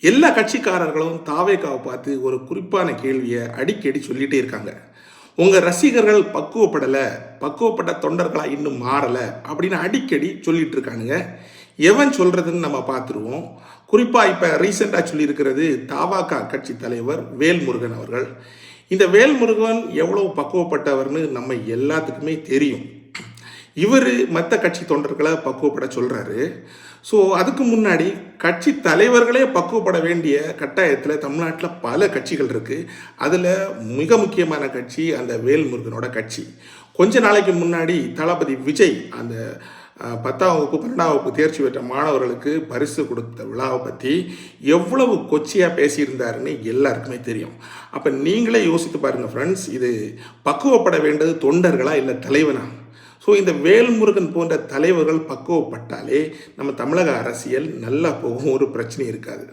எல்லா கட்சிக்காரர்களும் தாவேக்காவை பார்த்து ஒரு குறிப்பான கேள்வியை அடிக்கடி சொல்லிகிட்டே இருக்காங்க. உங்கள் ரசிகர்கள் பக்குவப்பட்ட தொண்டர்களாக இன்னும் மாறலை அப்படின்னு அடிக்கடி சொல்லிட்டு இருக்கானுங்க. எவன் சொல்கிறதுன்னு நம்ம பார்த்துருவோம். குறிப்பாக இப்போ ரீசெண்டாக சொல்லியிருக்கிறது தாவாக்கா கட்சி தலைவர் வேல்முருகன் அவர்கள். இந்த வேல்முருகன் எவ்வளோ பக்குவப்பட்டவர்னு நம்ம எல்லாத்துக்குமே தெரியும். இவர் மற்ற கட்சி தொண்டர்களை பக்குவப்பட சொல்கிறாரு. ஸோ அதுக்கு முன்னாடி கட்சி தலைவர்களே பக்குவப்பட வேண்டிய கட்டாயத்தில் தமிழ்நாட்டில் பல கட்சிகள் இருக்குது. அதில் மிக முக்கியமான கட்சி அந்த வேல்முருகனோட கட்சி. கொஞ்ச நாளைக்கு முன்னாடி தளபதி விஜய் அந்த 10ஆம் வகுப்பு 12ஆம் வகுப்பு தேர்ச்சி பெற்ற மாணவர்களுக்கு பரிசு கொடுத்த விழாவை பற்றி எவ்வளவு கொச்சையாக பேசியிருந்தாருன்னு எல்லாருக்குமே தெரியும். அப்போ நீங்களே யோசித்து பாருங்கள் ஃப்ரெண்ட்ஸ், இது பக்குவப்பட வேண்டியது தொண்டர்களா இல்லை தலைவனா? ஸோ இந்த வேல்முருகன் போன்ற தலைவர்கள் பக்குவப்பட்டாலே நம்ம தமிழக அரசியல் நல்லா போகும், ஒரு பிரச்சனை இருக்காது.